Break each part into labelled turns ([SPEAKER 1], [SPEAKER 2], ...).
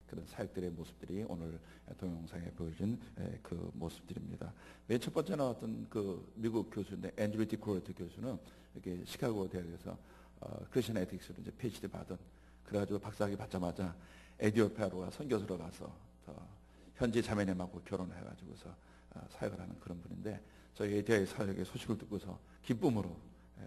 [SPEAKER 1] 그런 사역들의 모습들이 오늘 동영상에 보여진 그 모습들입니다. 맨 첫 번째는 어떤 그 미국 교수인데 앤드류 디코르트 교수는 이렇게 시카고 대학에서 크리스천 에틱스로 이제 PhD 받은, 그래가지고 박사학위 받자마자 에티오피아로 선교사로 가서 현지 자매님하고 결혼해가지고서 사역을 하는 그런 분인데, 저희 에티오피아 사역의 소식을 듣고서 기쁨으로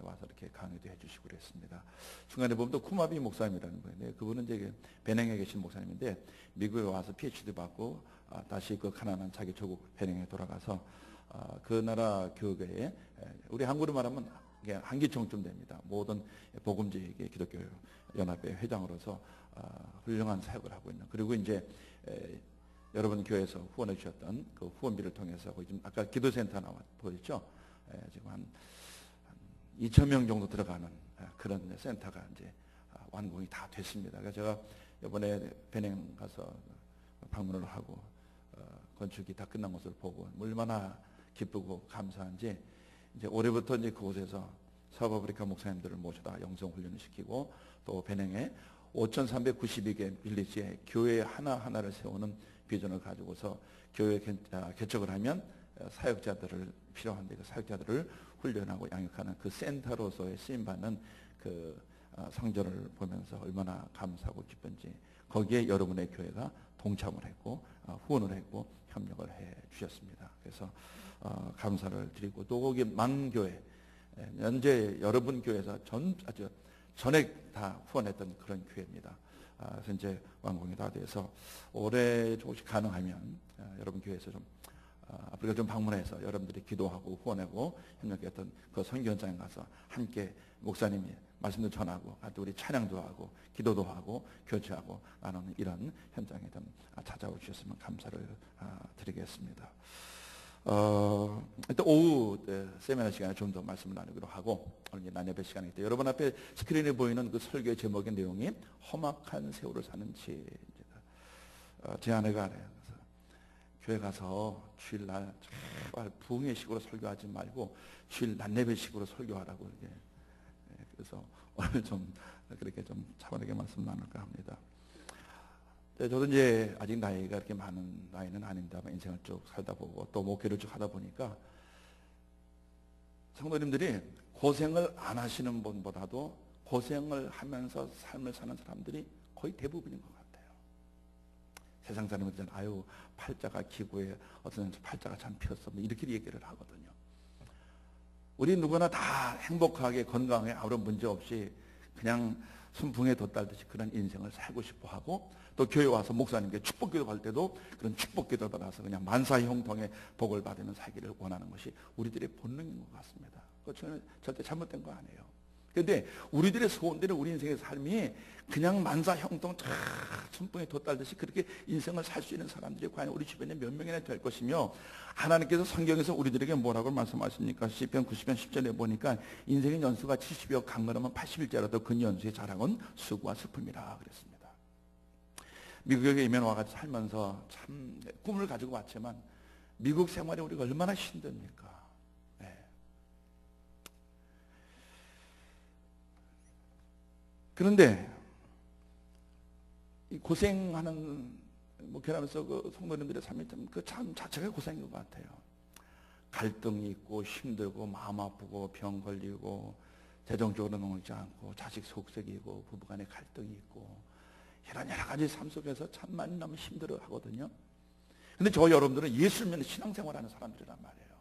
[SPEAKER 1] 와서 이렇게 강의도 해주시고 그랬습니다. 중간에 보면 또 쿠마비 목사님이라는 분인데, 그분은 이제 베냉에 계신 목사님인데 미국에 와서 PhD 받고 다시 그 가난한 자기 조국 베냉에 돌아가서 그 나라 교회에, 우리 한국으로 말하면 한기총쯤 됩니다. 모든 복음지의 기독교 연합회 회장으로서 훌륭한 사역을 하고 있는, 그리고 이제 여러분 교회에서 후원해 주셨던 그 후원비를 통해서 지금 아까 기도센터 나와 보였죠? 지금 한 2,000명 정도 들어가는 그런 센터가 이제 완공이 다 됐습니다. 그래서 제가 이번에 베냉 가서 방문을 하고 건축이 다 끝난 것을 보고 얼마나 기쁘고 감사한지, 이제 올해부터 이제 그곳에서 서브아프리카 목사님들을 모셔다 영성 훈련을 시키고, 또 베냉에 5,392개 빌리지에 교회 하나하나를 세우는 비전을 가지고서 교회 개척을 하면 사역자들을 필요한데 그 사역자들을 훈련하고 양육하는 그 센터로서의 쓰임받는 그 성전을 보면서 얼마나 감사하고 기쁜지, 거기에 여러분의 교회가 동참을 했고 후원을 했고 협력을 해 주셨습니다. 그래서 감사를 드리고, 또 거기 만교회, 현재 여러분 교회에서 아주 전액 다 후원했던 그런 교회입니다. 그래서 이제 완공이 다 돼서 올해 조금씩 가능하면 여러분 교회에서 좀 아프리카 좀 방문해서 여러분들이 기도하고 후원하고 협력했던 그 선교 현장에 가서 함께 목사님이 말씀도 전하고 우리 찬양도 하고 기도도 하고 교제하고 나누는 이런 현장에 좀 찾아오 주셨으면 감사를 드리겠습니다. 또 오후 세미나 시간에 좀 더 말씀을 나누기로 하고, 오늘 낮예배 시간이기 때문에 여러분 앞에 스크린에 보이는 그 설교의 제목의 내용이 험악한 세월을 사는 지혜입니다. 제 아내가 교회 가서 주일날 정말 부흥회식으로 설교하지 말고 주일 낮예배식으로 설교하라고 이렇게, 그래서 오늘 좀 그렇게 좀 차분하게 말씀 나눌까 합니다. 저도 이제 아직 나이가 그렇게 많은 나이는 아닌데만 인생을 쭉 살다 보고 또 목회를 쭉 하다 보니까 성도님들이 고생을 안 하시는 분보다도 고생을 하면서 삶을 사는 사람들이 거의 대부분인 것 같아요. 세상 사람들은 아유 팔자가 기고에 어떤 팔자가 참 폈어 이렇게 얘기를 하거든요. 우리 누구나 다 행복하게 건강하게 아무런 문제 없이 그냥 순풍에 돛달듯이 그런 인생을 살고 싶어 하고, 또 교회 와서 목사님께 축복기도 할 때도 그런 축복기도를 받아서 그냥 만사형통의 복을 받으며 살기를 원하는 것이 우리들의 본능인 것 같습니다. 그거 절대 잘못된 거 아니에요. 그런데 우리들의 소원대로 우리 인생의 삶이 그냥 만사형통 순풍에 돛달듯이 그렇게 인생을 살 수 있는 사람들이 과연 우리 주변에 몇 명이나 될 것이며, 하나님께서 성경에서 우리들에게 뭐라고 말씀하십니까? 시편 90편 10절에 보니까 인생의 연수가 70여 강건하면 80일째라도 그 연수의 자랑은 수고와 슬픔이라 그랬습니다. 미국에 이민 와가지고 살면서 참 꿈을 가지고 왔지만 미국 생활이 우리가 얼마나 힘듭니까? 그런데 이 고생하는 목회하면서 그 성도님들의 삶이 참 자체가 고생인 것 같아요. 갈등이 있고 힘들고 마음 아프고 병 걸리고 재정적으로 놓지 않고 자식 속색이고 부부간의 갈등이 있고 이런 여러 가지 삶 속에서 참 많이 너무 힘들어 하거든요. 근데 저 여러분들은 예수를 믿는 신앙생활하는 사람들이란 말이에요.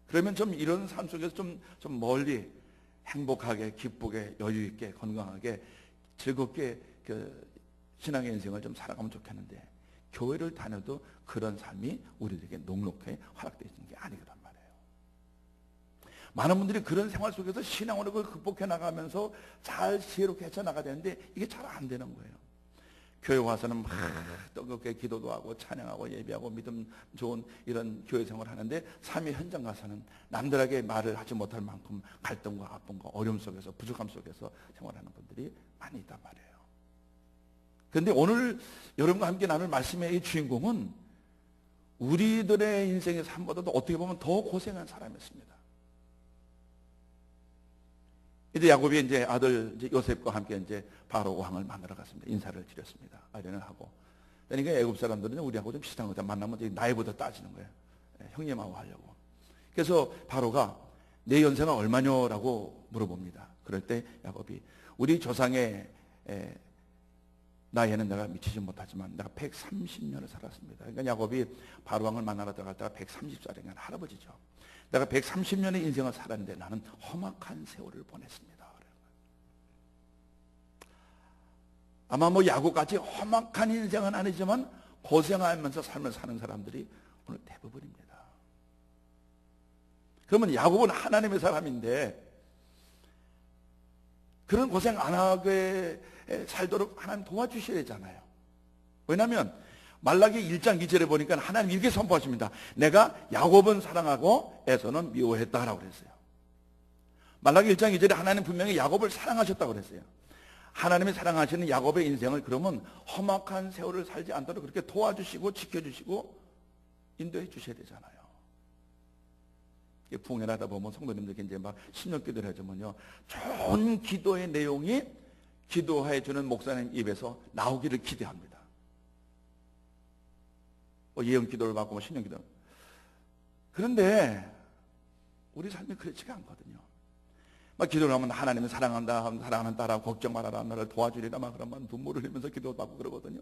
[SPEAKER 1] 그러면 좀 이런 삶 속에서 좀 멀리 행복하게 기쁘게 여유있게 건강하게 즐겁게 그 신앙의 인생을 좀 살아가면 좋겠는데, 교회를 다녀도 그런 삶이 우리들에게 녹록하게 허락되어 있는 게 아니란 말이에요. 많은 분들이 그런 생활 속에서 신앙으로 그걸 극복해 나가면서 잘 지혜롭게 헤쳐나가야 되는데 이게 잘 안 되는 거예요. 교회 와서는 막 뜨겁게 기도도 하고 찬양하고 예배하고 믿음 좋은 이런 교회 생활을 하는데 삶의 현장 가서는 남들에게 말을 하지 못할 만큼 갈등과 아픔과 어려움 속에서 부족함 속에서 생활하는 분들이 많이 있단 말이에요. 그런데 오늘 여러분과 함께 나눌 말씀의 이 주인공은 우리들의 인생의 삶보다도 어떻게 보면 더 고생한 사람이었습니다. 이제 야곱이 이제 아들 이제 요셉과 함께 이제 바로 왕을 만나러 갔습니다. 인사를 드렸습니다. 아련을 하고. 그러니까 애굽 사람들은 우리하고 좀 비슷한 거죠. 만나면 이제 나이보다 따지는 거예요. 형님하고 하려고. 그래서 바로가 내 연세가 얼마냐라고 물어봅니다. 그럴 때 야곱이 우리 조상의 나이에는 내가 미치지 못하지만 내가 130년을 살았습니다. 그러니까 야곱이 바로 왕을 만나러 들어갈 때가 130살인 할아버지죠. 내가 130년의 인생을 살았는데 나는 험악한 세월을 보냈습니다. 아마 뭐 야곱같이 험악한 인생은 아니지만 고생하면서 삶을 사는 사람들이 오늘 대부분입니다. 그러면 야곱은 하나님의 사람인데 그런 고생 안 하게 살도록 하나님 도와주셔야 되잖아요. 왜냐하면 말라기 1장 2절에 보니까 하나님 이렇게 선포하십니다. 내가 야곱은 사랑하고 에서는 미워했다라고 그랬어요. 말라기 1장 2절에 하나님 분명히 야곱을 사랑하셨다고 그랬어요. 하나님이 사랑하시는 야곱의 인생을 그러면 험악한 세월을 살지 않도록 그렇게 도와주시고 지켜주시고 인도해 주셔야 되잖아요. 부흥회하다 보면 성도님들께 이제 막 신령기도를 해주면요, 좋은 기도의 내용이 기도해 주는 목사님 입에서 나오기를 기대합니다. 예언 기도를 받고 신령 기도. 그런데 우리 삶이 그렇지가 않거든요. 막 기도를 하면 하나님은 사랑한다, 사랑하는 딸아 걱정 말아라, 나를 도와주리라 막 그러면 눈물을 흘리면서 기도받고 그러거든요.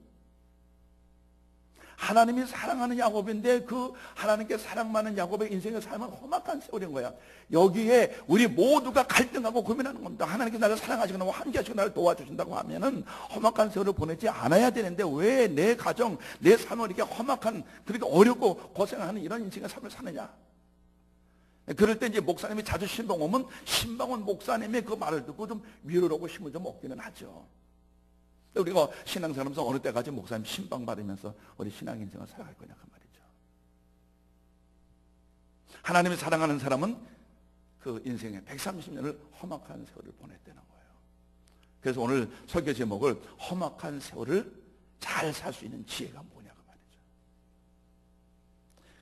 [SPEAKER 1] 하나님이 사랑하는 야곱인데 그 하나님께 사랑받는 야곱의 인생의 삶은 험악한 세월인 거야. 여기에 우리 모두가 갈등하고 고민하는 겁니다. 하나님께 나를 사랑하시고 함께 하시고 나를 도와주신다고 하면은 험악한 세월을 보내지 않아야 되는데 왜 내 가정, 내 삶을 이렇게 험악한, 그렇게 어렵고 고생하는 이런 인생의 삶을 사느냐. 그럴 때 이제 목사님이 자주 신방 오면 신방원 목사님의 그 말을 듣고 좀 위로를 하고 힘을 좀 얻기는 하죠. 우리가 신앙생활하면서 어느 때까지 목사님 신방 받으면서 우리 신앙 인생을 살아갈 거냐 그 말이죠. 하나님이 사랑하는 사람은 그 인생의 130년을 험악한 세월을 보냈다는 거예요. 그래서 오늘 설교 제목을 험악한 세월을 잘 살 수 있는 지혜가 뭐냐 그 말이죠.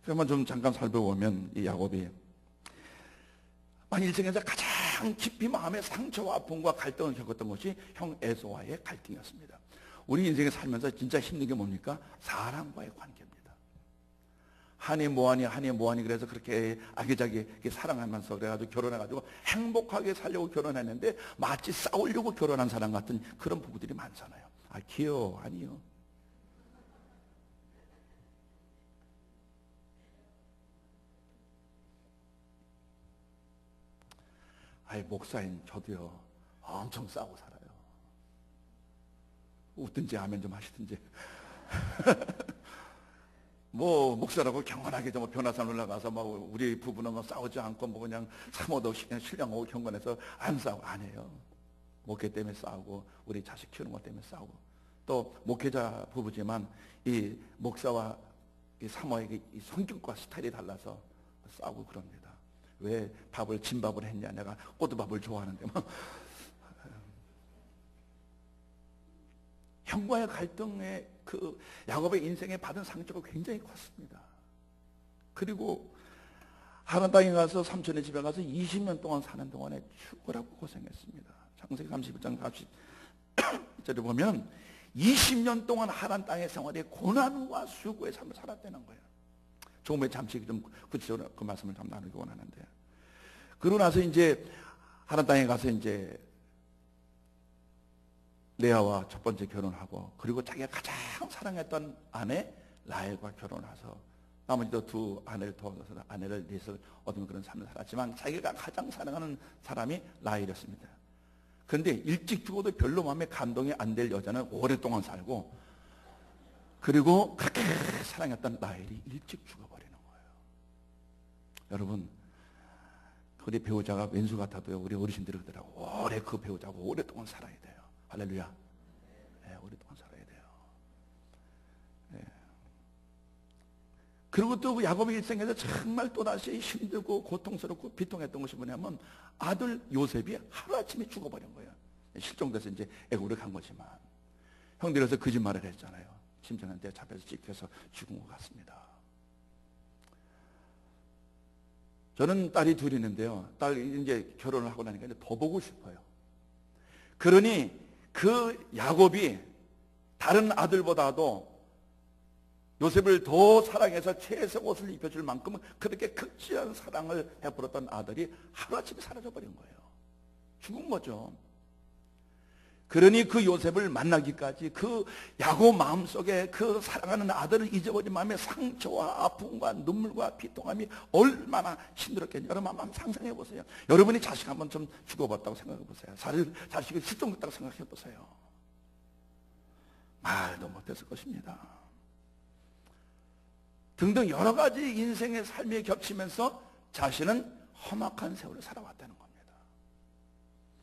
[SPEAKER 1] 그러면 좀 잠깐 살펴보면 이 야곱이 인생에서 가장 깊이 마음의 상처와 아픔과 갈등을 겪었던 것이 형 에서와의 갈등이었습니다. 우리 인생에 살면서 진짜 힘든 게 뭡니까? 사람과의 관계입니다. 하니 뭐하니 그래서 그렇게 아기자기 사랑하면서 그래가지고 결혼해가지고 행복하게 살려고 결혼했는데 마치 싸우려고 결혼한 사람 같은 그런 부부들이 많잖아요. 귀여워, 아니요. 목사인 저도요 엄청 싸우고 살아요. 웃든지 아멘 좀 하시든지. 뭐 목사라고 경건하게 좀 변화산 올라가서 뭐 우리 부부는 뭐 싸우지 않고 뭐 그냥 사모도 신령하고 경건해서 안 싸우고 안 해요. 목회 때문에 싸우고 우리 자식 키우는 것 때문에 싸우고 또 목회자 부부지만 이 목사와 이 사모에게 이 성격과 스타일이 달라서 싸우고 그럽니다. 왜 밥을 진밥을 했냐, 내가 꼬두밥을 좋아하는데 막. 형과의 갈등에 그 야곱의 인생에 받은 상처가 굉장히 컸습니다. 그리고 하나님 땅에 가서 삼촌의 집에 가서 20년 동안 사는 동안에 죽으라고 고생했습니다. 창세기 31장 40절에 보면 20년 동안 하나님 땅의 생활에 고난과 수고의 삶을 살았다는 거예요. 조금에 잠시 좀 구체적으로 그 말씀을 좀 나누기 원하는데, 그러고 나서 이제 하나님 땅에 가서 이제 레아와 첫 번째 결혼하고, 그리고 자기가 가장 사랑했던 아내 라헬과 결혼해서 나머지도 두 아내를 도와서 아내를 넷을 얻은 그런 삶을 살았지만 자기가 가장 사랑하는 사람이 라헬이었습니다. 그런데 일찍 죽어도 별로 마음에 감동이 안 될 여자는 오랫동안 살고, 그리고 그렇게 사랑했던 라헬이 일찍 죽어버리는 거예요. 여러분, 우리 배우자가 왼수 같아도요, 우리 어르신들이 그러더라고, 오래 그 배우자고 오랫동안 살아야 돼요. 할렐루야. 네, 오랫동안 살아야 돼요. 네. 그리고 또 야곱의 일생에서 정말 또다시 힘들고 고통스럽고 비통했던 것이 뭐냐면 아들 요셉이 하루아침에 죽어버린 거예요. 실종돼서 이제 애굽으로 간 거지만 형들에서 거짓말을 했잖아요. 심정한테 잡혀서 찍혀서 죽은 것 같습니다. 저는 딸이 둘이 있는데요. 딸이 이제 결혼을 하고 나니까 이제 더 보고 싶어요. 그러니 그 야곱이 다른 아들보다도 요셉을 더 사랑해서 채색 옷을 입혀줄 만큼 그렇게 극진한 사랑을 베풀었던 아들이 하루아침에 사라져버린 거예요. 죽은 거죠. 그러니 그 요셉을 만나기까지 그 야곱 마음속에 그 사랑하는 아들을 잊어버린 마음의 상처와 아픔과 눈물과 비통함이 얼마나 힘들었겠냐. 여러분 한번 상상해 보세요. 여러분이 자식 한번 좀 죽어봤다고 생각해 보세요. 자식이 실종됐다고 생각해 보세요. 말도 못했을 것입니다. 등등 여러 가지 인생의 삶이 겹치면서 자신은 험악한 세월을 살아왔다는 겁니다.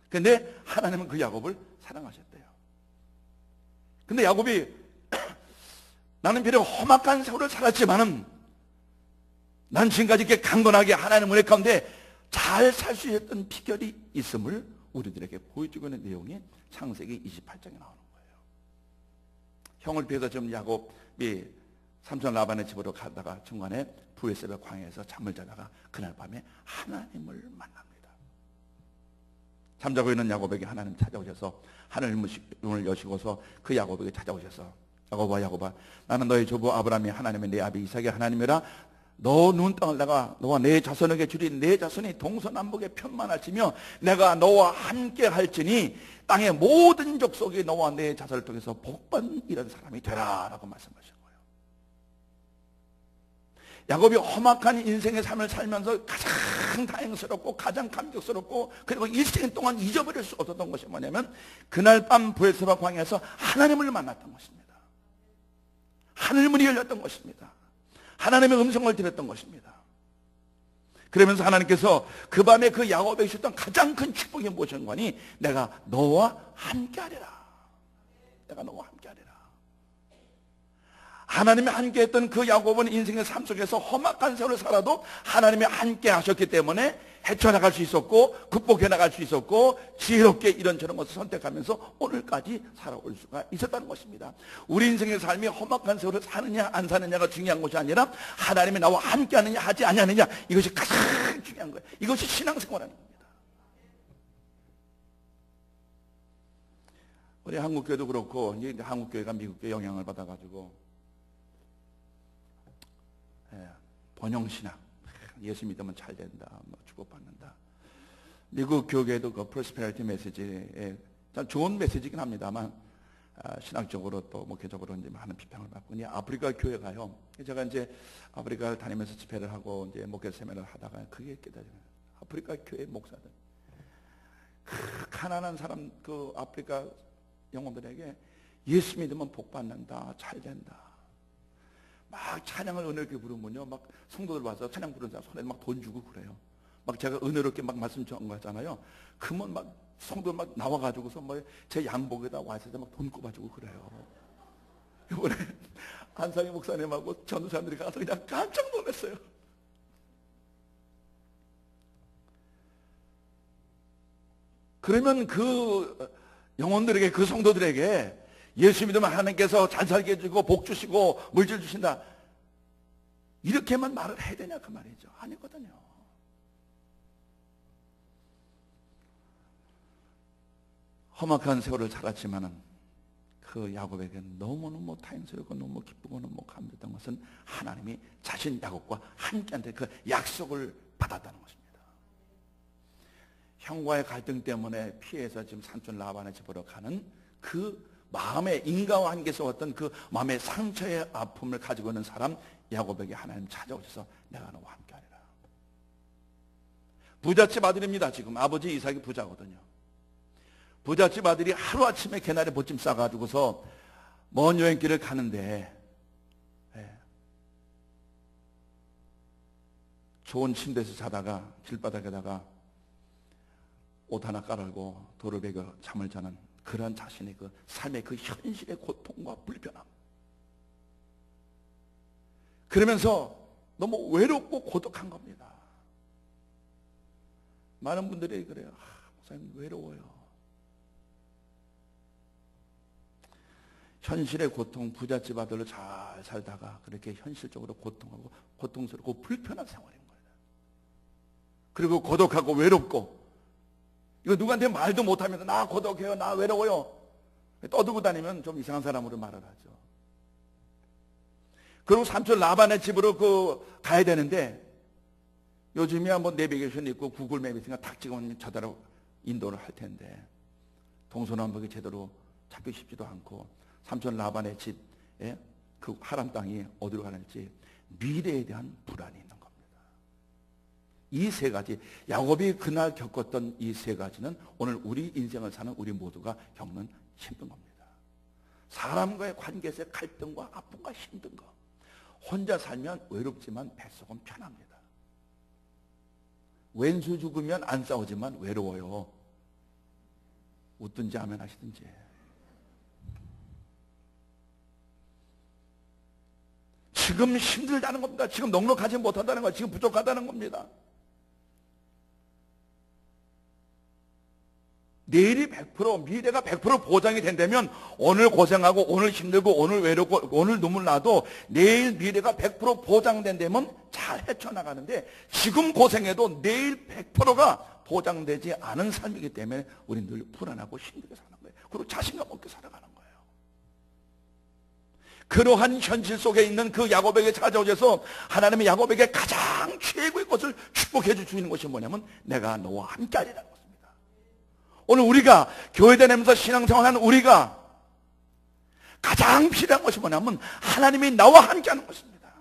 [SPEAKER 1] 그런데 하나님은 그 야곱을 사랑하셨대요. 근데 야곱이 나는 비록 험악한 세월을 살았지만은 난 지금까지 이렇게 강건하게 하나님 은혜 가운데 잘 살 수 있었던 비결이 있음을 우리들에게 보여주고 있는 내용이 창세기 28장에 나오는 거예요. 형을 피해서 지금 야곱이 삼촌 라반의 집으로 가다가 중간에 브에셀의 광야에서 잠을 자다가 그날 밤에 하나님을 만납니다. 잠자고 있는 야곱에게 하나님 찾아오셔서 하늘 문을 여시고서 그 야곱에게 찾아오셔서 야곱아 나는 너의 조부 아브라함이 하나님의 내 아비 이삭의 하나님이라 너 눈땅을 내가 너와 내 자손에게 주리 내 자손이 동서남북에 편만할지며 내가 너와 함께 할지니 땅의 모든 족속이 너와 내 자손을 통해서 복받는 이런 사람이 되라 라고 말씀하셨어요. 야곱이 험악한 인생의 삶을 살면서 가장 다행스럽고 가장 감격스럽고 그리고 일생 동안 잊어버릴 수 없었던 것이 뭐냐면 그날 밤 브에스바 광야에서 하나님을 만났던 것입니다. 하늘문이 열렸던 것입니다. 하나님의 음성을 들었던 것입니다. 그러면서 하나님께서 그 밤에 그 야곱에게 주셨던 가장 큰 축복이 무엇인가니 내가 너와 함께하리라. 내가 너와 함께하리라. 하나님이 함께했던 그 야곱은 인생의 삶 속에서 험악한 세월을 살아도 하나님이 함께 하셨기 때문에 헤쳐나갈 수 있었고 극복해 나갈 수 있었고 지혜롭게 이런저런 것을 선택하면서 오늘까지 살아올 수가 있었다는 것입니다. 우리 인생의 삶이 험악한 세월을 사느냐 안 사느냐가 중요한 것이 아니라 하나님이 나와 함께 하느냐 하지 아니하느냐 이것이 가장 중요한 거예요. 이것이 신앙생활하는 겁니다. 우리 한국교회도 그렇고 이제 한국교회가 미국교회 영향을 받아가지고 번영신학, 예수 믿으면 잘 된다, 뭐 주고받는다. 미국 교계도 그 프로스페리티 메시지에 참 좋은 메시지긴 합니다만 신학적으로 또 목회적으로 이제 많은 비판을 받고 이제 아프리카 교회 가요. 제가 이제 아프리카를 다니면서 집회를 하고 이제 목회 세미나를 하다가 그게 깨달아요. 아프리카 교회 목사들, 그 가난한 사람 그 아프리카 영혼들에게 예수 믿으면 복 받는다, 잘 된다. 막 찬양을 은혜롭게 부르면요, 막 성도들 와서 찬양 부르는 사람 손에 막 돈 주고 그래요. 막 제가 은혜롭게 막 말씀 전하잖아요. 그러면 막 성도 막 나와가지고서 뭐 제 양복에다 와서 막 돈 꼽아주고 그래요. 이번에 안상희 목사님하고 전도사님들이 가서 그냥 깜짝 놀랐어요. 그러면 그 영혼들에게 그 성도들에게 예수 믿으면 하나님께서 잘 살게 해주고 복 주시고 물질 주신다 이렇게만 말을 해야 되냐 그 말이죠. 아니거든요. 험악한 세월을 살았지만은 그 야곱에게는 너무너무 다행스럽고 너무 기쁘고 너무 감사했던 것은 하나님이 자신 야곱과 함께한테 그 약속을 받았다는 것입니다. 형과의 갈등 때문에 피해서 지금 삼촌 라반의 집으로 가는 그 마음의 인과와 함께서 어떤 그 마음의 상처의 아픔을 가지고 있는 사람 야곱에게 하나님 찾아오셔서 내가 너와 함께하리라. 부잣집 아들입니다. 지금 아버지 이삭이 부자거든요. 부잣집 아들이 하루아침에 개나리 보침 싸가지고서 먼 여행길을 가는데 좋은 침대에서 자다가 길바닥에다가 옷 하나 깔고 돌을 베겨 잠을 자는 그런 자신의 그 삶의 그 현실의 고통과 불편함. 그러면서 너무 외롭고 고독한 겁니다. 많은 분들이 그래요. 목사님 외로워요. 현실의 고통, 부잣집 아들로 잘 살다가 그렇게 현실적으로 고통하고 고통스럽고 불편한 생활인 거예요. 그리고 고독하고 외롭고, 이거 누구한테 말도 못하면서 나 고독해요, 나 외로워요 떠들고 다니면 좀 이상한 사람으로 말을 하죠. 그리고 삼촌 라반의 집으로 가야 되는데, 요즘이야 뭐 내비게이션 있고 구글맵이 있으니까 탁 찍으면 저대로 인도를 할 텐데, 동서남북이 제대로 찾기 쉽지도 않고, 삼촌 라반의 집에 그 하람 땅이 어디로 가는지 미래에 대한 불안이 있는 겁니다. 이 세 가지, 야곱이 그날 겪었던 이 세 가지는 오늘 우리 인생을 사는 우리 모두가 겪는 힘든 겁니다. 사람과의 관계에서의 갈등과 아픔과 힘든 거. 혼자 살면 외롭지만 뱃속은 편합니다. 왼수 죽으면 안 싸우지만 외로워요. 웃든지 하면 하시든지. 지금 힘들다는 겁니다. 지금 넉넉하지 못하다는 거, 지금 부족하다는 겁니다. 내일이 100%, 미래가 100% 보장이 된다면 오늘 고생하고 오늘 힘들고 오늘 외롭고 오늘 눈물 나도 내일 미래가 100% 보장된다면 잘 헤쳐나가는데, 지금 고생해도 내일 100%가 보장되지 않은 삶이기 때문에 우리는 늘 불안하고 힘들게 사는 거예요. 그리고 자신감 없게 살아가는 거예요. 그러한 현실 속에 있는 그 야곱에게 찾아오셔서 하나님이 야곱에게 가장 최고의 것을 축복해 주시는 것이 뭐냐면, 내가 너와 함께하리라는 것입니다. 오늘 우리가 교회 다니면서 신앙생활하는 우리가 가장 필요한 것이 뭐냐면, 하나님이 나와 함께하는 것입니다.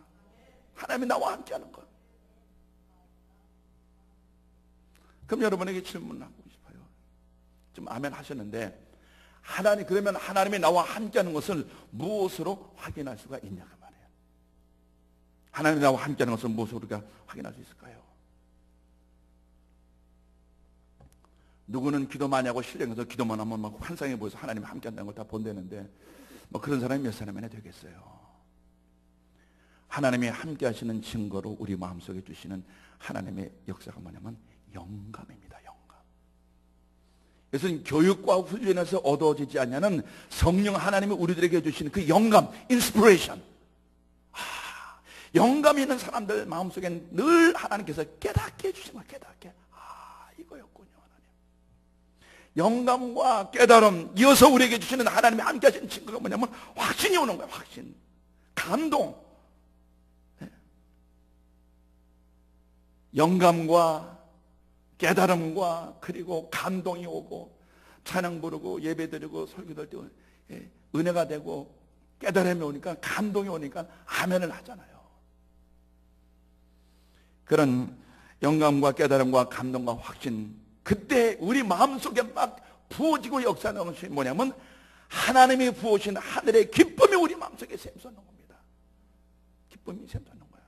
[SPEAKER 1] 하나님이 나와 함께하는 것. 그럼 여러분에게 질문하고 싶어요. 좀 아멘 하셨는데, 그러면 하나님이 나와 함께하는 것을 무엇으로 확인할 수가 있냐 그 말이에요. 하나님이 나와 함께하는 것을 무엇으로 우리가 확인할 수 있을까요? 누구는 기도 많이 하고 신령해서 기도만 하면 막 환상에 보여서 하나님이 함께한다는 걸 다 본다는데, 뭐 그런 사람이 몇 사람이나 되겠어요. 하나님이 함께하시는 증거로 우리 마음속에 주시는 하나님의 역사가 뭐냐면 영감입니다. 영감. 그래서 교육과 훈련에서 얻어지지 않냐는 성령 하나님이 우리들에게 주시는 그 영감, 인스피레이션. 영감이 있는 사람들 마음속에 늘 하나님께서 깨닫게 해주시는 거예요. 깨닫게. 이거였군요. 영감과 깨달음, 이어서 우리에게 주시는 하나님이 함께 하시는 증거가 뭐냐면 확신이 오는 거예요. 확신, 감동. 영감과 깨달음과 그리고 감동이 오고, 찬양 부르고 예배 드리고 설교될 때 은혜가 되고 깨달음이 오니까, 감동이 오니까 아멘을 하잖아요. 그런 영감과 깨달음과 감동과 확신, 그때 우리 마음속에 막 부어지고 역사하는 것이 뭐냐면, 하나님이 부으신 하늘의 기쁨이 우리 마음속에 샘솟는 겁니다. 기쁨이 샘솟는 거야.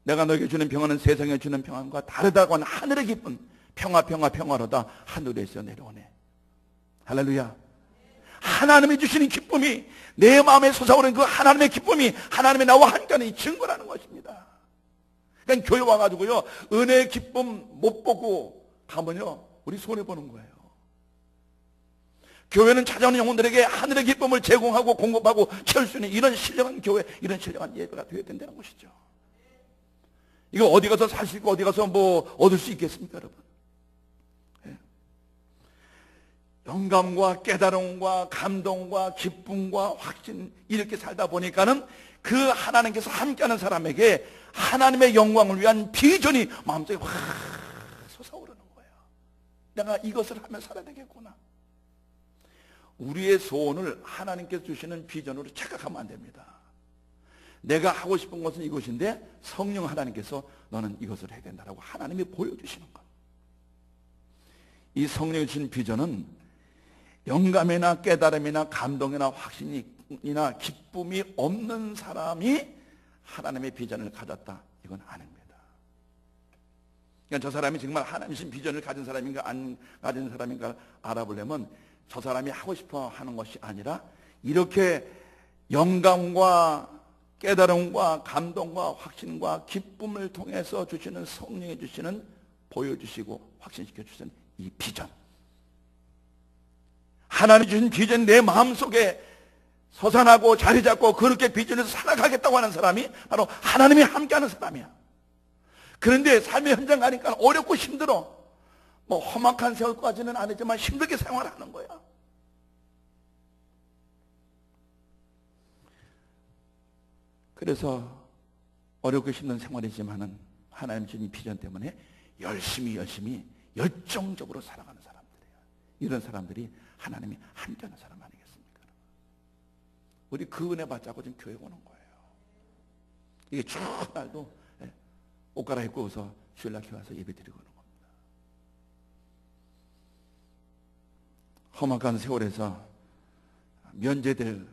[SPEAKER 1] 내가 너에게 주는 평안은 세상에 주는 평안과 다르다고 하는 하늘의 기쁨, 평화로다 하늘에서 내려오네. 할렐루야. 하나님이 주시는 기쁨이, 내 마음에 솟아오르는 그 하나님의 기쁨이 하나님이 나와 함께하는 이 증거라는 것입니다. 그러니까 교회 와가지고요, 은혜의 기쁨 못 보고 가면요, 우리 손해보는 거예요. 교회는 찾아오는 영혼들에게 하늘의 기쁨을 제공하고 공급하고 채울 수 있는 이런 신령한 교회, 이런 신령한 예배가 되어야 된다는 것이죠. 이거 어디 가서 살 수 있고 어디 가서 뭐 얻을 수 있겠습니까, 여러분? 영감과 깨달음과 감동과 기쁨과 확신, 이렇게 살다 보니까는 그 하나님께서 함께하는 사람에게 하나님의 영광을 위한 비전이 마음속에 확 솟아오르는 거예요. 내가 이것을 하며 살아야 되겠구나. 우리의 소원을 하나님께서 주시는 비전으로 착각하면 안 됩니다. 내가 하고 싶은 것은 이것인데 성령 하나님께서 너는 이것을 해야 된다라고 하나님이 보여주시는 것. 이 성령이 주신 비전은 영감이나 깨달음이나 감동이나 확신이나 기쁨이 없는 사람이 하나님의 비전을 가졌다, 이건 아닙니다. 그러니까 저 사람이 정말 하나님의 비전을 가진 사람인가 안 가진 사람인가 알아보려면 저 사람이 하고 싶어 하는 것이 아니라, 이렇게 영감과 깨달음과 감동과 확신과 기쁨을 통해서 주시는 성령이 주시는, 보여주시고 확신시켜 주시는 이 비전, 하나님이 주신 비전, 내 마음속에 솟아나고 자리 잡고 그렇게 비전에서 살아가겠다고 하는 사람이 바로 하나님이 함께하는 사람이야. 그런데 삶의 현장 가니까 어렵고 힘들어. 뭐 험악한 세월까지는 아니지만 힘들게 생활하는 거야. 그래서 어렵고 힘든 생활이지만은 하나님 주신 비전 때문에 열심히 열정적으로 살아가는 사람들이에요. 이런 사람들이 하나님이 함께하는 사람 아니겠습니까? 우리 그 은혜 받자고 지금 교회 오는 거예요. 이게 쭉 날도 옷 갈아입고 어서 주일날 교회 와서 예배 드리고 오는 겁니다. 험악한 세월에서 면제될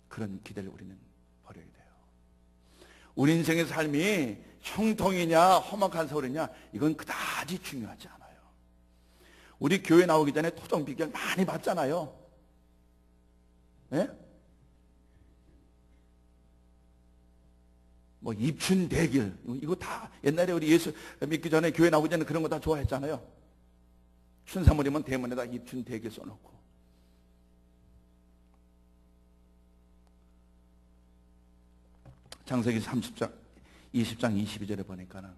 [SPEAKER 1] 그런 기대를 우리는 버려야 돼요. 우리 인생의 삶이 형통이냐 험악한 세월이냐 이건 그다지 중요하지 않아요. 우리 교회 나오기 전에 토종 비결 많이 받잖아요. 예? 뭐 입춘 대길 이거 다 옛날에 우리 예수 믿기 전에 교회 나오기 전에 그런 거 다 좋아했잖아요. 춘삼월이면 대문에다 입춘 대길 써놓고. 창세기 30장 20장 22절에 보니까는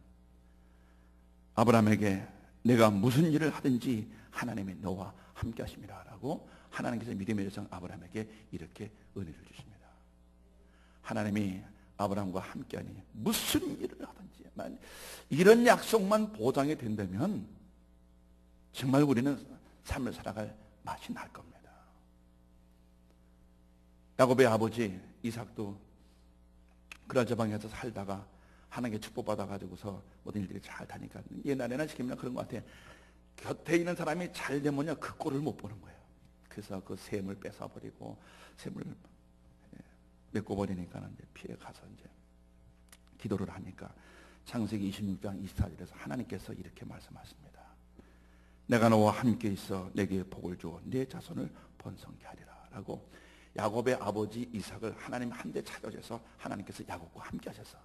[SPEAKER 1] 아브라함에게 내가 무슨 일을 하든지 하나님이 너와 함께 하심이라 라고 하나님께서 믿음의 여정 아브라함에게 이렇게 은혜를 주십니다. 하나님이 아브라함과 함께하니 무슨 일을 하든지 이런 약속만 보장이 된다면 정말 우리는 삶을 살아갈 맛이 날 겁니다. 야곱의 아버지 이삭도 그라저방에서 살다가 하나님께 축복받아가지고서 모든 일들이 잘 타니까 옛날에는 지금이나 그런 것 같아. 곁에 있는 사람이 잘 되면요 그 꼴을 못 보는 거예요. 그래서 그 셈을 뺏어버리고 셈을 메꿔버리니까 이제 피해 가서 이제 기도를 하니까 창세기 26장 24절에서 하나님께서 이렇게 말씀하십니다. 내가 너와 함께 있어 내게 복을 주어 내 자손을 번성케 하리라 라고 야곱의 아버지 이삭을 하나님 한데 찾아주셔서 하나님께서 야곱과 함께 하셔서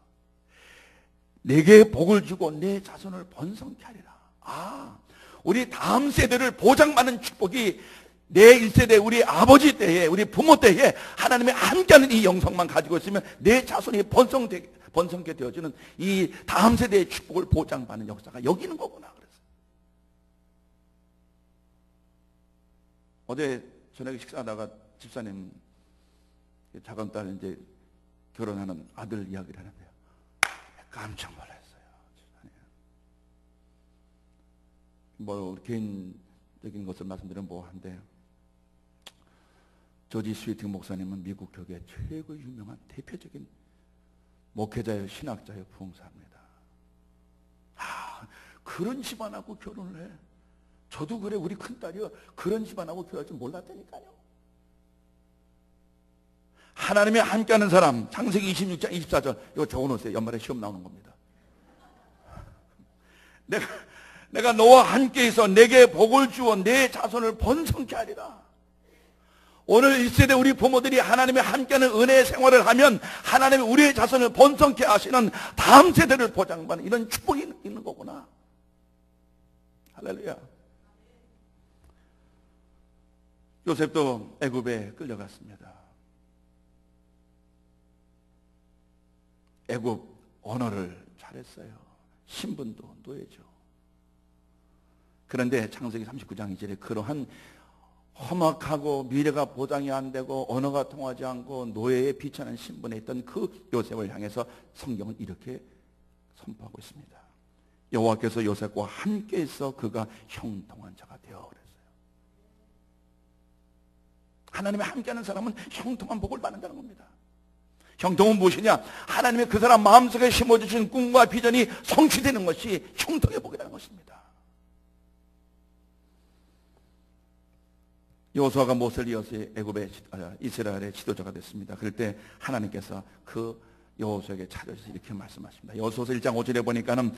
[SPEAKER 1] 내게 복을 주고 내 자손을 번성케 하리라. 우리 다음 세대를 보장받는 축복이 내 1세대 우리 아버지 때에 우리 부모 때에 하나님이 함께하는 이 영성만 가지고 있으면 내 자손이 번성케 되어지는 이 다음 세대의 축복을 보장받는 역사가 여기 있는 거구나. 그래서 어제 저녁에 식사하다가 집사님 작은 딸 이제 결혼하는 아들 이야기를 하는데요. 깜짝 놀랐어요. 뭐 개인적인 것을 말씀드리면 뭐한데 조지 스위팅 목사님은 미국 교계 최고 유명한 대표적인 목회자예요, 신학자예요, 부흥사입니다. 그런 집안하고 결혼을 해. 저도 그래, 우리 큰딸이요 그런 집안하고 결혼할 줄 몰랐다니까요. 하나님이 함께하는 사람, 창세기 26장 24절 이거 적어놓으세요. 연말에 시험 나오는 겁니다. 내가 너와 함께 있어 내게 복을 주어 내 자손을 번성케 하리라. 오늘 1세대 우리 부모들이 하나님이 함께하는 은혜의 생활을 하면 하나님이 우리의 자손을 번성케 하시는 다음 세대를 보장받는 이런 축복이 있는 거구나. 할렐루야. 요셉도 애굽에 끌려갔습니다. 애굽 언어를 잘했어요. 신분도 노예죠. 그런데 창세기 39장 2절에 그러한 험악하고 미래가 보장이 안 되고 언어가 통하지 않고 노예에 비천한 신분에 있던 그 요셉을 향해서 성경은 이렇게 선포하고 있습니다. 여호와께서 요셉과 함께 있어 그가 형통한 자가 되어 그랬어요. 하나님이 함께하는 사람은 형통한 복을 받는다는 겁니다. 형통은 무엇이냐? 하나님이 그 사람 마음속에 심어주신 꿈과 비전이 성취되는 것이 형통의 복이라는 것입니다. 여호수아가 모세를 이어서 애굽의 이스라엘의 지도자가 됐습니다. 그럴 때 하나님께서 그 여호수아에게 찾아오셔서 이렇게 말씀하십니다. 여호수아서 1장 5절에 보니까는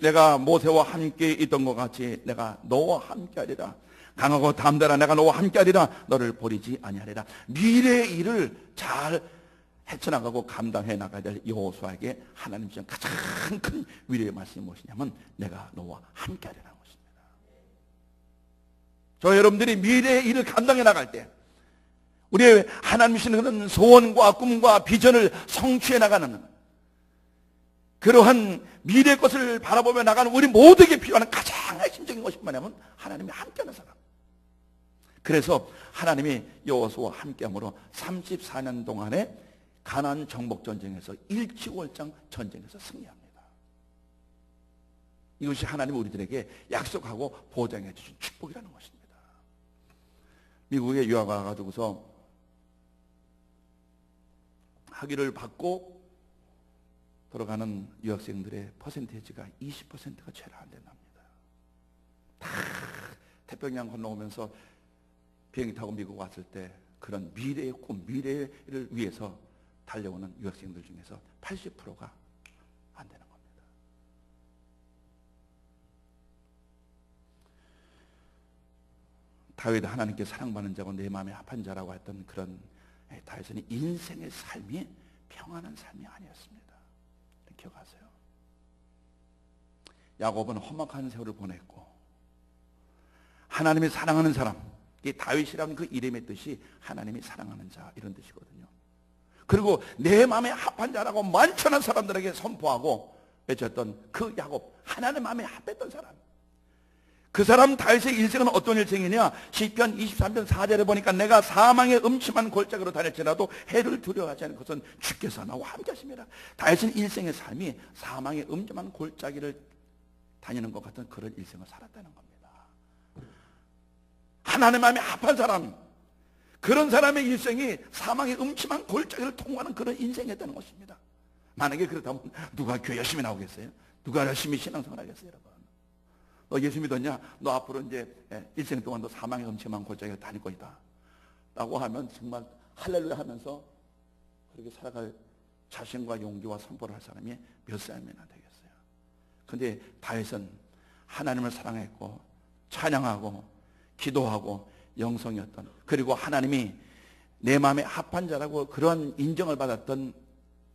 [SPEAKER 1] 내가 모세와 함께 있던 것 같이 내가 너와 함께 하리라. 강하고 담대라. 내가 너와 함께 하리라. 너를 버리지 아니하리라. 미래의 일을 잘 헤쳐나가고 감당해 나가야 될 여호수아에게 하나님 주신 가장 큰 위로의 말씀이 무엇이냐면 내가 너와 함께 하리라는 것입니다. 저 여러분들이 미래의 일을 감당해 나갈 때 우리의 하나님 주시는 그런 소원과 꿈과 비전을 성취해 나가는 그러한 미래의 것을 바라보며 나가는 우리 모두에게 필요한 가장 핵심적인 것이 뭐냐면 하나님이 함께하는 사람. 그래서 하나님이 여호수아와 함께함으로 34년 동안에 가나안 정복 전쟁에서 일취월장 전쟁에서 승리합니다. 이것이 하나님이 우리들에게 약속하고 보장해 주신 축복이라는 것입니다. 미국에 유학 와가지고서 학위를 받고 돌아가는 유학생들의 퍼센테이지가 20%가 채 안 된답니다. 다 태평양 건너오면서 비행기 타고 미국 왔을 때 그런 미래의 꿈, 미래를 위해서 달려오는 유학생들 중에서 80%가 안 되는 겁니다. 다윗은 하나님께 사랑받는 자고 내 마음에 합한 자라고 했던 그런 다윗은 인생의 삶이 평안한 삶이 아니었습니다. 기억하세요? 야곱은 험악한 세월을 보냈고 하나님이 사랑하는 사람, 이 다윗이라는 그 이름의 뜻이 하나님이 사랑하는 자 이런 뜻이거든요. 그리고 내 마음에 합한 자라고 많천한 사람들에게 선포하고 외쳤던 그 야곱, 하나님 마음에 합했던 사람. 그 사람 다윗의 일생은 어떤 일생이냐? 시편 23편 4절에 보니까 내가 사망의 음침한 골짜기로 다닐지라도 해를 두려워하지 않는 것은 주께서 나와 함께 하십니다. 다윗은 일생의 삶이 사망의 음침한 골짜기를 다니는 것 같은 그런 일생을 살았다는 겁니다. 하나님 마음에 합한 사람, 그런 사람의 일생이 사망의 음침한 골짜기를 통과하는 그런 인생이었다는 것입니다. 만약에 그렇다면 누가 교회 열심히 나오겠어요? 누가 열심히 신앙생활 하겠어요, 여러분? 너 예수 믿었냐? 너 앞으로 이제 일생 동안 너 사망의 음침한 골짜기를 다닐 것이다 라고 하면 정말 할렐루야 하면서 그렇게 살아갈 자신과 용기와 선포를 할 사람이 몇 사람이나 되겠어요? 근데 다윗은 하나님을 사랑했고 찬양하고 기도하고 영성이었던, 그리고 하나님이 내 마음에 합한 자라고 그런 인정을 받았던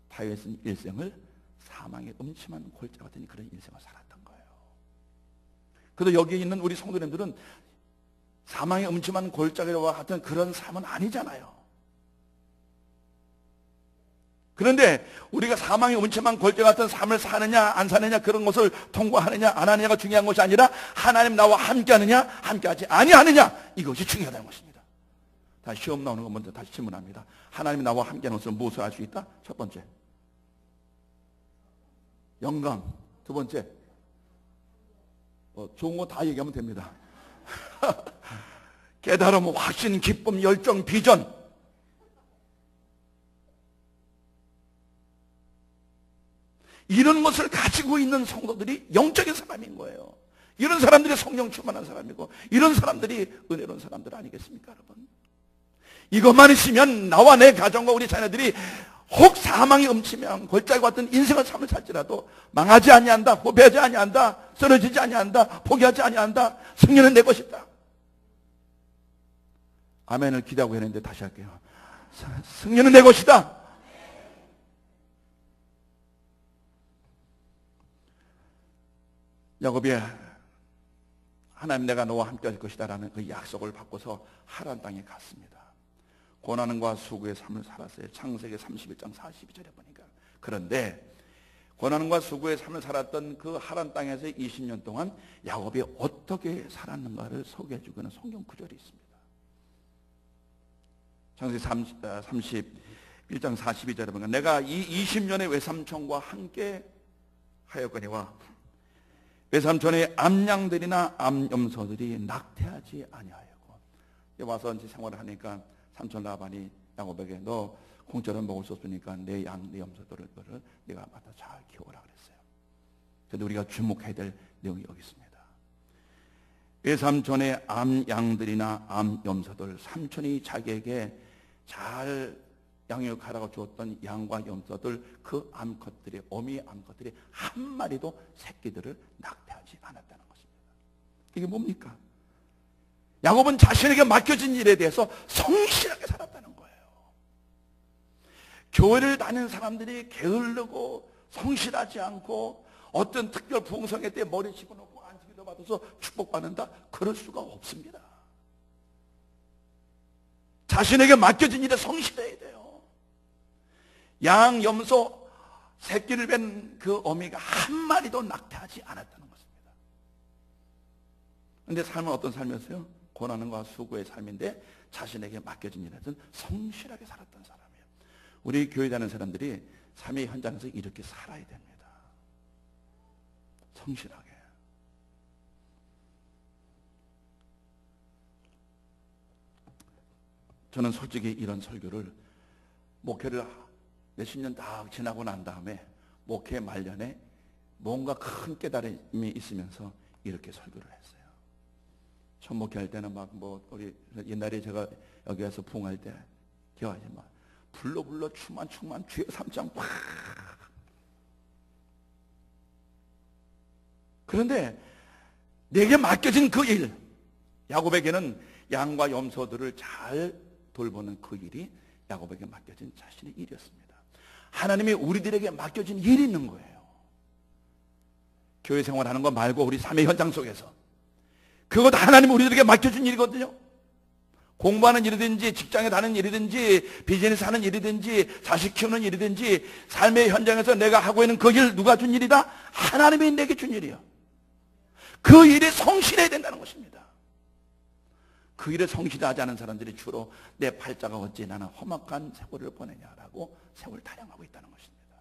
[SPEAKER 1] 다윗은 일생을 사망의 음침한 골짜 같은 그런 인생을 살았던 거예요. 그래도 여기 있는 우리 성도님들은 사망의 음침한 골짜기와 같은 그런 삶은 아니잖아요. 그런데 우리가 사망의 음침한 골짜기 같은 삶을 사느냐 안 사느냐, 그런 것을 통과하느냐 안 하느냐가 중요한 것이 아니라 하나님 나와 함께하느냐 함께하지 아니하느냐, 이것이 중요하다는 것입니다. 다시 시험 나오는 거 먼저 다시 질문합니다. 하나님이 나와 함께하는 것을 무엇을 알 수 있다? 첫 번째, 영광. 두 번째, 좋은 거 다 얘기하면 됩니다. 깨달음, 확신, 기쁨, 열정, 비전. 이런 것을 가지고 있는 성도들이 영적인 사람인 거예요. 이런 사람들이 성령 충만한 사람이고 이런 사람들이 은혜로운 사람들 아니겠습니까, 여러분? 이것만 있으면 나와 내 가정과 우리 자녀들이 혹 사망이 음침한 골짜기 같은 인생을 삶을 살지라도 망하지 아니한다, 후회하지 아니한다, 쓰러지지 아니한다, 포기하지 아니한다, 승리는 내 것이다. 아멘을 기대하고 했는데 다시 할게요. 승리는 내 것이다. 야곱이 하나님 내가 너와 함께 할 것이다 라는 그 약속을 받고서 하란 땅에 갔습니다. 고난과 수고의 삶을 살았어요. 창세기 31장 42절에 보니까. 그런데 고난과 수고의 삶을 살았던 그 하란 땅에서 20년 동안 야곱이 어떻게 살았는가를 소개해 주고 있는 성경 구절이 있습니다. 창세기 31장 42절에 보니까 내가 이 20년의 외삼촌과 함께 하였거니와 외삼촌의 암양들이나 암염소들이 낙태하지 아니하였고, 와서 이제 생활을 하니까 삼촌 라반이 야곱에게 너 공짜로 먹을 수 없으니까 내 양, 내 염소들을 네가 맡아 잘 키워라 그랬어요. 그런데 우리가 주목해야 될 내용이 여기 있습니다. 외삼촌의 암양들이나 암염소들, 삼촌이 자기에게 잘 양육하라고 주었던 양과 염소들, 그 암컷들이, 어미 암컷들이 한 마리도 새끼들을 낙태하지 않았다는 것입니다. 이게 뭡니까? 야곱은 자신에게 맡겨진 일에 대해서 성실하게 살았다는 거예요. 교회를 다니는 사람들이 게으르고 성실하지 않고 어떤 특별 부흥성회 때 머리 집어넣고 안식일도 받아서 축복받는다? 그럴 수가 없습니다. 자신에게 맡겨진 일에 성실해야 돼요. 양, 염소 새끼를 뵌 그 어미가 한 마리도 낙태하지 않았다는 것입니다. 그런데 삶은 어떤 삶이었어요? 고난과 수고의 삶인데 자신에게 맡겨진 일에는 성실하게 살았던 사람이에요. 우리 교회 다니는 사람들이 삶의 현장에서 이렇게 살아야 됩니다. 성실하게. 저는 솔직히 이런 설교를 목회를 몇십 년 다 지나고 난 다음에 목회 말년에 뭔가 큰 깨달음이 있으면서 이렇게 설교를 했어요. 첫 목회할 때는 막 우리 옛날에 제가 여기 와서 부흥할 때 기억하지 마. 불러 춤만 주여 삼장 팍. 그런데 내게 맡겨진 그 일, 야곱에게는 양과 염소들을 잘 돌보는 그 일이 야곱에게 맡겨진 자신의 일이었습니다. 하나님이 우리들에게 맡겨진 일이 있는 거예요. 교회 생활하는 거 말고 우리 삶의 현장 속에서 그것도 하나님이 우리들에게 맡겨준 일이거든요. 공부하는 일이든지 직장에 다니는 일이든지 비즈니스 하는 일이든지 자식 키우는 일이든지 삶의 현장에서 내가 하고 있는 그 일 누가 준 일이다? 하나님이 내게 준 일이에요. 그 일에 성실해야 된다는 것입니다. 그 일에 성실하지 않은 사람들이 주로 내 팔자가 어찌 나는 험악한 세월을 보내냐라고 세월 타령하고 있다는 것입니다.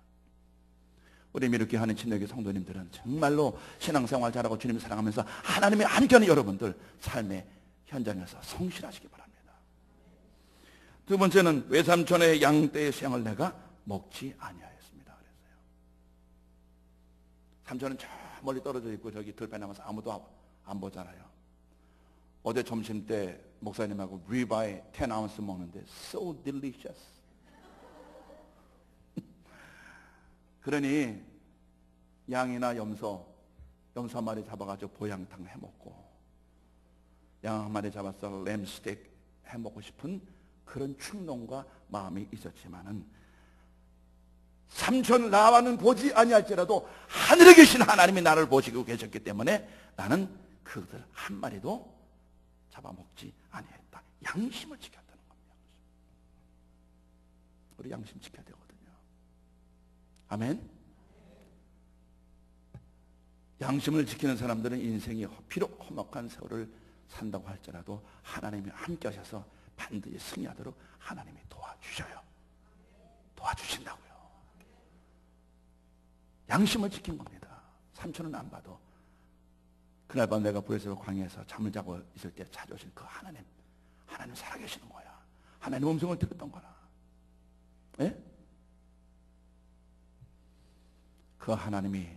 [SPEAKER 1] 우리 이렇게 하는 친구의 성도님들은 정말로 신앙생활 잘하고 주님 사랑하면서 하나님의 함께하는 여러분들 삶의 현장에서 성실하시기 바랍니다. 두 번째는 외삼촌의 양떼의 생을 내가 먹지 아니하였습니다. 그랬어요. 삼촌은 저 멀리 떨어져 있고 저기 들판에 나가서 아무도 안 보잖아요. 어제 점심 때 목사님하고 리바이 10ounce 먹는데 so delicious. 그러니 양이나 염소 한 마리 잡아가지고 보양탕 해먹고 양 한 마리 잡아서 램 스테이크 해먹고 싶은 그런 충동과 마음이 있었지만은 삼촌 나와는 보지 아니할지라도 하늘에 계신 하나님이 나를 보시고 계셨기 때문에 나는 그들 한 마리도 잡아먹지 아니했다. 양심을 지켰다는 겁니다. 우리 양심 지켜야 되거든요. 아멘. 양심을 지키는 사람들은 인생이 비록 험악한 세월을 산다고 할지라도 하나님이 함께 하셔서 반드시 승리하도록 하나님이 도와주셔요. 도와주신다고요. 양심을 지킨 겁니다. 삼촌은 안 봐도 그날 밤 내가 브레스로 광야에서 잠을 자고 있을 때 찾아오신 그 하나님 살아계시는 거야. 하나님 음성을 들었던 거라. 예? 그 하나님이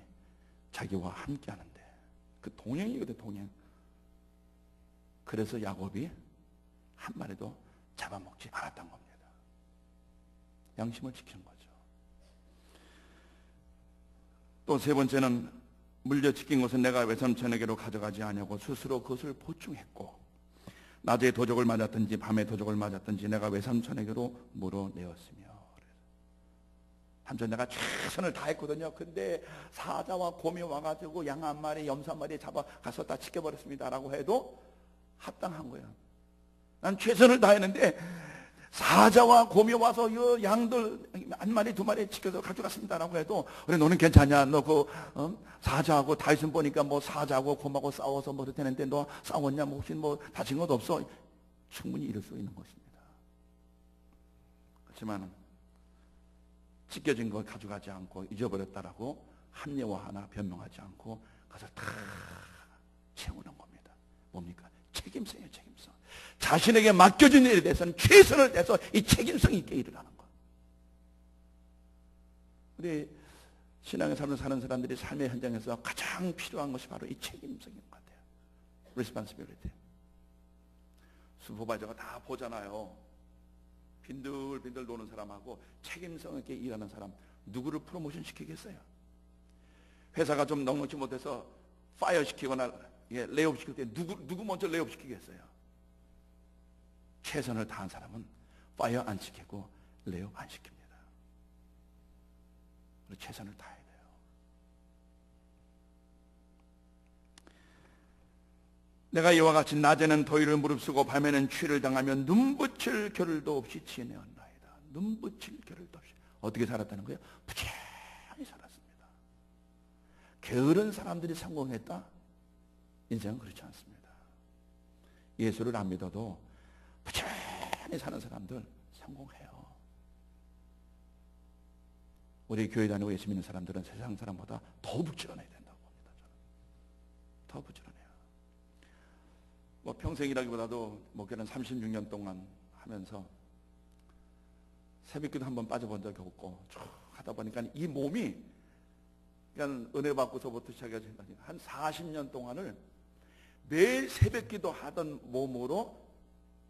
[SPEAKER 1] 자기와 함께 하는데 그 동행이거든, 동행. 그래서 야곱이 한 마리도 잡아먹지 않았던 겁니다. 양심을 지키는 거죠. 또 세 번째는 물려 지킨 것은 내가 외삼촌에게로 가져가지 아니하고 스스로 그것을 보충했고 낮에 도적을 맞았든지 밤에 도적을 맞았든지 내가 외삼촌에게로 물어내었으며 삼촌 내가 최선을 다했거든요. 근데 사자와 곰이 와가지고 양 한 마리 염소 한 마리 잡아가서 다 지켜버렸습니다 라고 해도 합당한 거예요. 난 최선을 다했는데 사자와 곰이 와서 이 양들 한 마리 두 마리 지켜서 가져갔습니다라고 해도 그래 너는 괜찮냐? 너 그 사자하고 다윗은 보니까 뭐 사자하고 곰하고 싸워서 뭐 그랬다는데 너 싸웠냐? 뭐 혹시 뭐 다친 것 없어? 충분히 이럴 수 있는 것입니다. 그렇지만 찢겨진 걸 가져가지 않고 잊어버렸다라고 합리화하나 변명하지 않고 그것을 다 채우는 겁니다. 뭡니까? 책임성이에요, 책임성. 자신에게 맡겨진 일에 대해서는 최선을 다해서 이 책임성 있게 일을 하는 것. 우리 신앙의 삶을 사는 사람들이 삶의 현장에서 가장 필요한 것이 바로 이 책임성인 것 같아요. responsibility. 슈퍼바이저가 다 보잖아요. 빈들빈들 노는 사람하고 책임성 있게 일하는 사람 누구를 프로모션 시키겠어요? 회사가 좀 넉넉지 못해서 파이어 시키거나 레이업 시킬 때 누구 먼저 레이업 시키겠어요? 최선을 다한 사람은 파이어 안 시키고 레이업 안 시킵니다. 최선을 다해야 돼요. 내가 이와 같이 낮에는 더위를 무릅쓰고 밤에는 추위를 당하면 눈붙일 겨를도 없이 지내었나이다. 눈붙일 겨를도 없이 어떻게 살았다는 거예요? 부지런히 살았습니다. 게으른 사람들이 성공했다? 인생은 그렇지 않습니다. 예수를 안 믿어도 부지런히 사는 사람들 성공해요. 우리 교회 다니고 예수 믿는 사람들은 세상 사람보다 더 부지런해야 된다고 봅니다. 저는. 더 부지런해요. 뭐 평생이라기보다도 목회는 36년 동안 하면서 새벽기도 한번 빠져본 적이 없고 쭉 하다 보니까 이 몸이 그냥 은혜 받고서부터 시작해서 한 40년 동안을 매일 새벽기도 하던 몸으로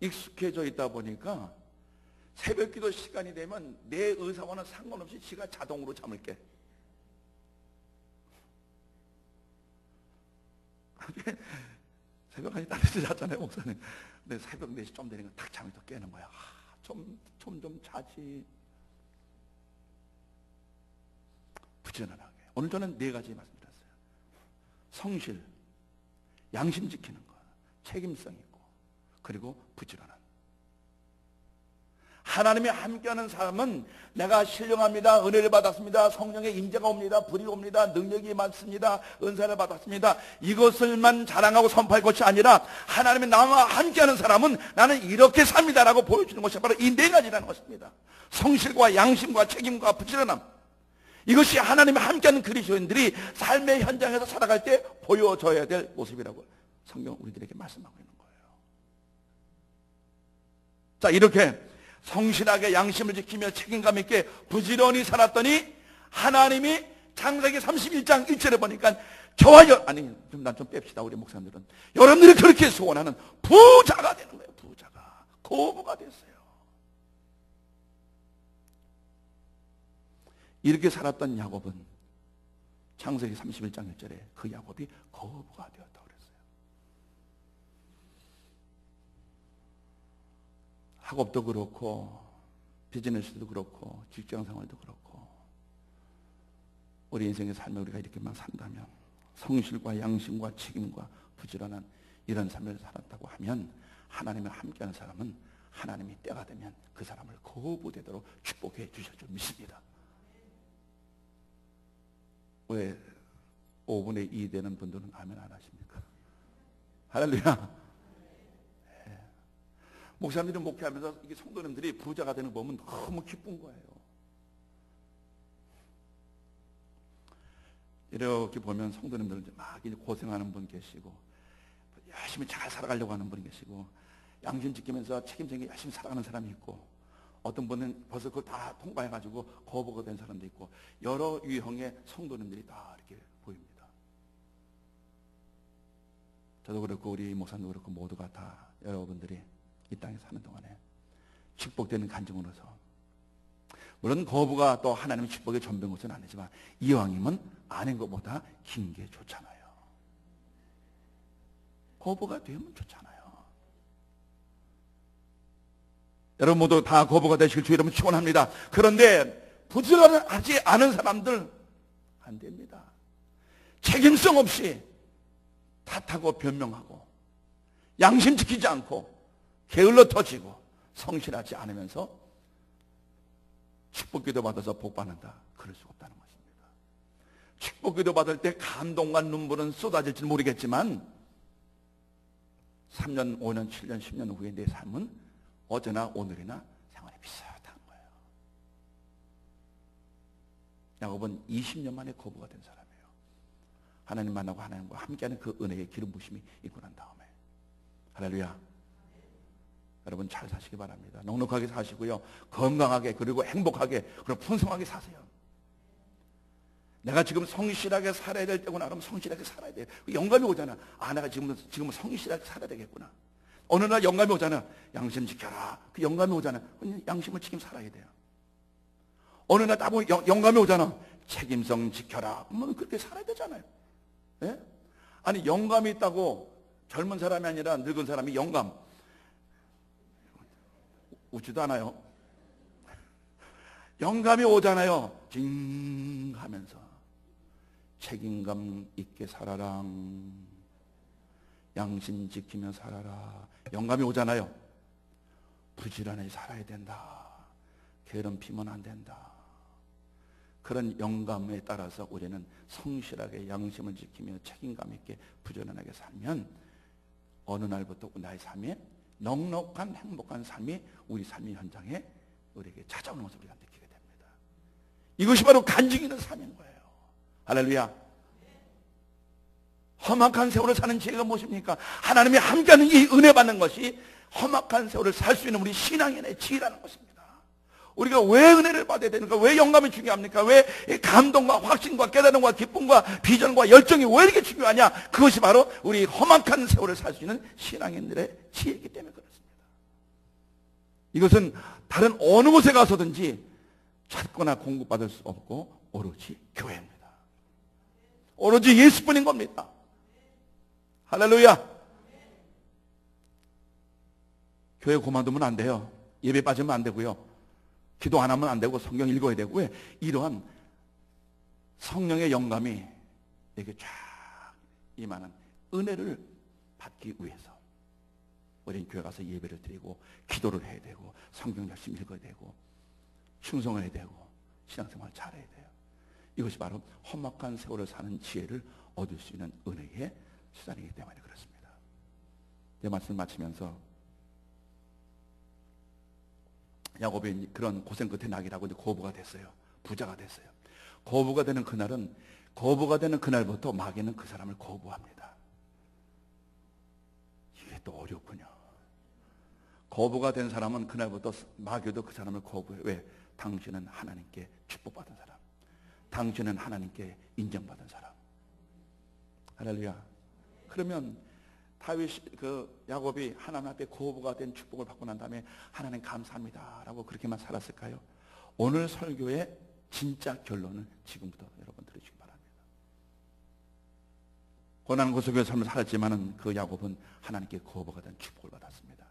[SPEAKER 1] 익숙해져 있다 보니까 새벽기도 시간이 되면 내 의사와는 상관없이 지가 자동으로 잠을 깨. 새벽 1시 따뜻히 잤잖아요, 목사님. 근데 새벽 4시 좀 되니까 탁 잠이 또 깨는 거야. 좀 자지. 부지런하게. 오늘 저는 4가지 말씀드렸어요. 성실, 양심 지키는 것, 책임성 있고, 그리고 부지런한. 하나님이 함께하는 사람은 내가 신령합니다, 은혜를 받았습니다, 성령의 임재가 옵니다, 불이 옵니다, 능력이 많습니다, 은사를 받았습니다, 이것을만 자랑하고 선포할 것이 아니라 하나님이 나와 함께하는 사람은 나는 이렇게 삽니다라고 보여주는 것이 바로 이 4가지라는 것입니다. 성실과 양심과 책임과 부지런함, 이것이 하나님이 함께하는 그리스도인들이 삶의 현장에서 살아갈 때 보여줘야 될 모습이라고 성경 우리들에게 말씀하고 있는 거예요. 자, 이렇게 성실하게 양심을 지키며 책임감 있게 부지런히 살았더니 하나님이 창세기 31장 1절에 보니까 저와 난 좀 뺍시다. 우리 목사님들은 여러분들이 그렇게 소원하는 부자가 되는 거예요. 부자가 거부가 됐어요. 이렇게 살았던 야곱은 창세기 31장 1절에 그 야곱이 거부가 되었다고 그랬어요. 학업도 그렇고 비즈니스도 그렇고 직장생활도 그렇고 우리 인생의 삶에 우리가 이렇게만 산다면 성실과 양심과 책임과 부지런한 이런 삶을 살았다고 하면 하나님과 함께하는 사람은 하나님이 때가 되면 그 사람을 거부되도록 축복해 주실 줄 믿습니다. 왜 5분의 2 되는 분들은 아멘 안 하십니까? 할렐루야. 목사님들이 목회하면서 이게 성도님들이 부자가 되는 거 보면 너무 기쁜 거예요. 이렇게 보면 성도님들은 막 이제 고생하는 분 계시고 열심히 잘 살아가려고 하는 분이 계시고 양심 지키면서 책임지게 열심히 살아가는 사람이 있고 어떤 분은 벌써 그걸 다 통과해가지고 거부가 된 사람도 있고 여러 유형의 성도님들이 다 이렇게 보입니다. 저도 그렇고 우리 목사님도 그렇고 모두가 다 여러분들이 이 땅에 사는 동안에 축복되는 간증으로서 물론 거부가 또 하나님의 축복의 전부인 것은 아니지만 이왕이면 아닌 것보다 긴 게 좋잖아요. 거부가 되면 좋잖아요. 여러분 모두 다 거부가 되시길 주 이름으로 축원합니다. 그런데 부지런하지 않은 사람들 안 됩니다. 책임성 없이 탓하고 변명하고 양심 지키지 않고 게을러 터지고 성실하지 않으면서 축복기도 받아서 복 받는다. 그럴 수가 없다는 것입니다. 축복기도 받을 때 감동과 눈물은 쏟아질지 모르겠지만 3년, 5년, 7년, 10년 후에 내 삶은 어제나 오늘이나 생활이 비슷한 거예요. 야곱은 20년 만에 거부가 된 사람이에요. 하나님 만나고 하나님과 함께하는 그 은혜의 기름 부심이 있고 난 다음에. 할렐루야. 여러분 잘 사시기 바랍니다. 넉넉하게 사시고요. 건강하게 그리고 행복하게 그리고 풍성하게 사세요. 내가 지금 성실하게 살아야 될 때구나. 그러면 성실하게 살아야 돼요. 영감이 오잖아. 아, 내가 지금 성실하게 살아야 되겠구나. 어느 날 영감이 오잖아. 양심 지켜라. 그 영감이 오잖아. 양심을 지키며 살아야 돼요. 어느 날 나보고 영감이 오잖아. 책임성 지켜라. 뭐 그렇게 살아야 되잖아요. 예? 아니 영감이 있다고 젊은 사람이 아니라 늙은 사람이 영감. 웃지도 않아요. 영감이 오잖아요. 징 하면서 책임감 있게 살아라. 양심 지키며 살아라. 영감이 오잖아요. 부지런히 살아야 된다. 게으름 피면 안 된다. 그런 영감에 따라서 우리는 성실하게 양심을 지키며 책임감 있게 부지런하게 살면 어느 날부터 나의 삶에 넉넉한 행복한 삶이 우리 삶의 현장에 우리에게 찾아오는 것을 우리가 느끼게 됩니다. 이것이 바로 간증 있는 삶인 거예요. 할렐루야. 험악한 세월을 사는 지혜가 무엇입니까? 하나님이 함께하는 이 은혜 받는 것이 험악한 세월을 살 수 있는 우리 신앙인의 지혜라는 것입니다. 우리가 왜 은혜를 받아야 되는가? 왜 영감이 중요합니까? 왜 감동과 확신과 깨달음과 기쁨과 비전과 열정이 왜 이렇게 중요하냐? 그것이 바로 우리 험악한 세월을 살 수 있는 신앙인들의 지혜이기 때문에 그렇습니다. 이것은 다른 어느 곳에 가서든지 찾거나 공급받을 수 없고 오로지 교회입니다. 오로지 예수뿐인 겁니다. 할렐루야. 교회 그만두면 안 돼요. 예배 빠지면 안 되고요. 기도 안 하면 안 되고 성경 읽어야 되고. 왜? 이러한 성령의 영감이 내게 쫙 임하는 은혜를 받기 위해서 우리는 교회 가서 예배를 드리고 기도를 해야 되고 성경 열심히 읽어야 되고 충성을 해야 되고 신앙생활 잘해야 돼요. 이것이 바로 험악한 세월을 사는 지혜를 얻을 수 있는 은혜의 수단이기 때문에 그렇습니다. 내 말씀을 마치면서 야곱이 그런 고생 끝에 낙이라고 이제 거부가 됐어요. 부자가 됐어요. 거부가 되는 그날부터 마귀는 그 사람을 거부합니다. 이게 또 어렵군요. 거부가 된 사람은 그날부터 마귀도 그 사람을 거부해요. 왜? 당신은 하나님께 축복받은 사람. 당신은 하나님께 인정받은 사람. 할렐루야. 그러면 야곱이 하나님 앞에 거부가 된 축복을 받고 난 다음에 하나님 감사합니다 라고 그렇게만 살았을까요? 오늘 설교의 진짜 결론을 지금부터 여러분 들으시기 바랍니다. 고난 고속의 삶을 살았지만은 그 야곱은 하나님께 거부가 된 축복을 받았습니다.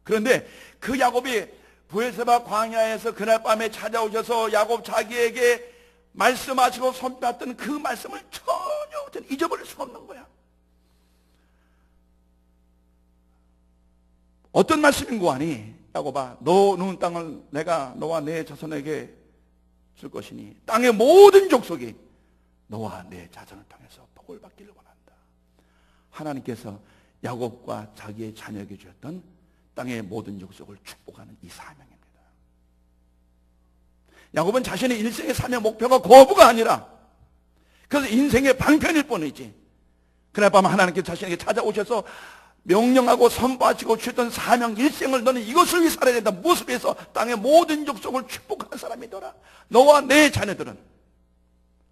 [SPEAKER 1] 그런데 그 야곱이 브에세바 광야에서 그날 밤에 찾아오셔서 야곱 자기에게 말씀하시고 선포했던 그 말씀을 전혀 잊어버릴 수가 없는 거야. 어떤 말씀인고 하니 야곱아 너 누운 땅을 내가 너와 내 자손에게 줄 것이니 땅의 모든 족속이 너와 내 자손을 통해서 복을 받기를 원한다. 하나님께서 야곱과 자기의 자녀에게 주었던 땅의 모든 족속을 축복하는 이 사명입니다. 야곱은 자신의 일생의 사명 목표가 거부가 아니라 그래서 인생의 방편일 뿐이지 그날 밤 하나님께서 자신에게 찾아오셔서 명령하고 선포하시고 주셨던 사명 일생을 너는 이것을 위해 살아야 된다. 무엇을 위해서? 땅의 모든 족속을 축복하는 사람이더라. 너와 내 자녀들은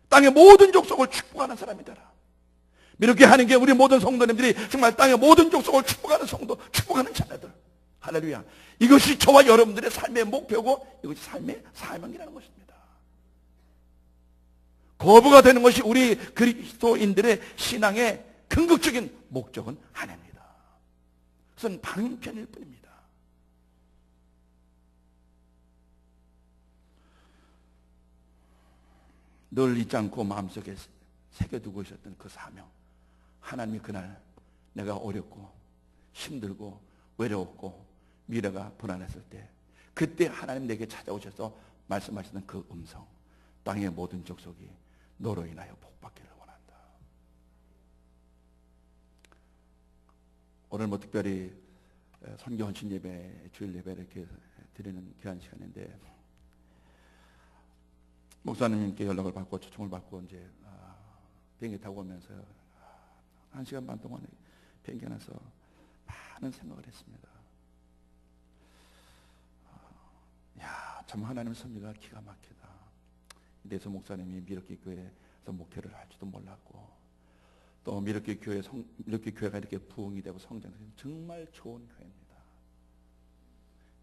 [SPEAKER 1] 땅의 모든 족속을 축복하는 사람이더라. 이렇게 하는 게 우리 모든 성도님들이 정말 땅의 모든 족속을 축복하는 성도, 축복하는 자녀들. 할렐루야. 이것이 저와 여러분들의 삶의 목표고 이것이 삶의 사명이라는 것입니다. 거부가 되는 것이 우리 그리스도인들의 신앙의 궁극적인 목적은 아닙니다. 그것은 방편일 뿐입니다. 늘 잊지 않고 마음속에 새겨두고 있었던 그 사명. 하나님이 그날 내가 어렵고 힘들고 외로웠고 미래가 불안했을 때 그때 하나님 내게 찾아오셔서 말씀하시는 그 음성. 땅의 모든 족속이 너로 인하여 복받기를 원한다. 오늘 뭐 특별히 선교 헌신 예배, 주일 예배 이렇게 드리는 귀한 시간인데 목사님께 연락을 받고 초청을 받고 이제 비행기 타고 오면서 1시간 반 동안 비행기 안에서 많은 생각을 했습니다. 야, 참 하나님의 섭리가 기가 막히다. 이래서 목사님이 미륵기 교회에서 목회를 할지도 몰랐고 또 미륵기 교회가 이렇게 부흥이 되고 성장해서 정말 좋은 교회입니다.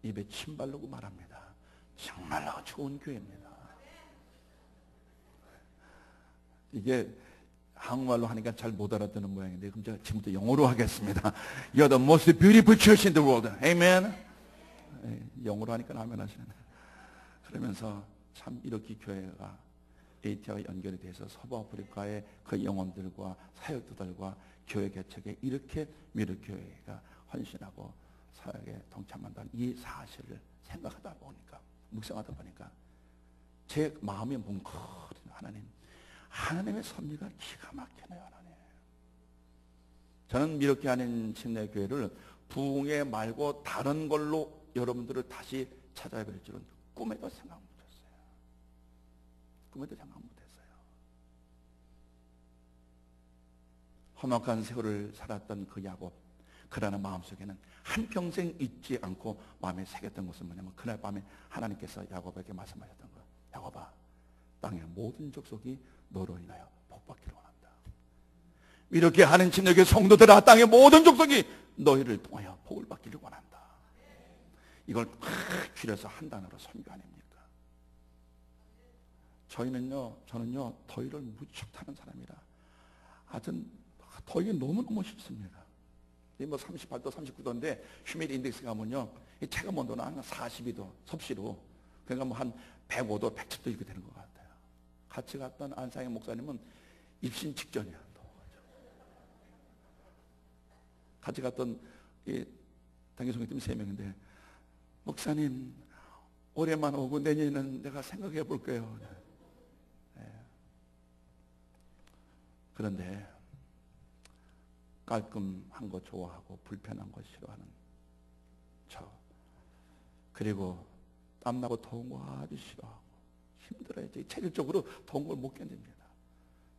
[SPEAKER 1] 입에 침 바르고 말합니다. 정말로 좋은 교회입니다. 이게 한국말로 하니까 잘 못 알아듣는 모양인데 그럼 제가 지금부터 영어로 하겠습니다. You're the most beautiful church in the world. Amen. 영어로 하니까 아멘 하시네. 그러면서 참 이렇게 교회가 AT와 연결이 돼서 서부아프리카의 그 영혼들과 사역자들과 교회 개척에 이렇게 미륵교회가 헌신하고 사역에 동참한다는 이 사실을 생각하다 보니까 묵상하다 보니까 제 마음이 뭉클해요. 하나님의 섭리가 기가 막히네요. 하나님. 저는 이렇게 하는 침례교회를 부흥회 말고 다른 걸로 여러분들을 다시 찾아야 될 줄은 꿈에도 생각 못했어요. 꿈에도 생각 못했어요. 험악한 세월을 살았던 그 야곱, 그러나 마음속에는 한평생 잊지 않고 마음에 새겼던 것은 뭐냐면 그날 밤에 하나님께서 야곱에게 말씀하셨던 거. 야곱아, 땅의 모든 족속이 너로 인하여 복받기를 원한다. 이렇게 하는 침례교회 성도들아, 땅의 모든 족속이 너희를 통하여 복을 받기를 원한다. 이걸 탁 줄여서 한 단어로 선교 아닙니까? 저는요 더위를 무척 타는 사람이라 하여튼 더위가 너무너무 싫습니다. 뭐 38도 39도인데 휴미디 인덱스 가면요 체감 온도는 한 42도 섭씨로, 그러니까 뭐 한 105도 107도 이렇게 되는 것 같아요. 같이 갔던 안상의 목사님은 입신 직전이야. 같이 갔던 당교성교팀 3명인데 목사님 올해만 오고 내년에는 내가 생각해 볼게요. 네. 그런데 깔끔한 거 좋아하고 불편한 거 싫어하는 저, 그리고 땀나고 더운 거 아주 싫어하고 힘들어요. 체질적으로 더운 걸 못 견딥니다.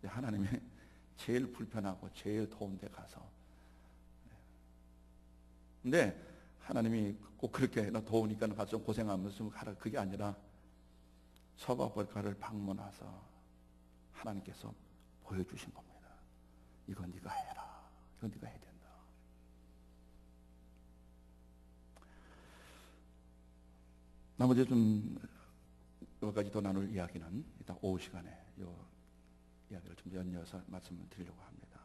[SPEAKER 1] 하나님이 제일 불편하고 제일 더운 데 가서, 근데 하나님이 꼭 그렇게 너 더우니까 가서 좀 고생하면서 가라 그게 아니라 서바볼가를 방문해서 하나님께서 보여주신 겁니다. 이건 네가 해라. 이건 네가 해야 된다. 나머지 좀 몇 가지 더 나눌 이야기는 이따 오후 시간에 이 이야기를 좀 연이어서 말씀을 드리려고 합니다.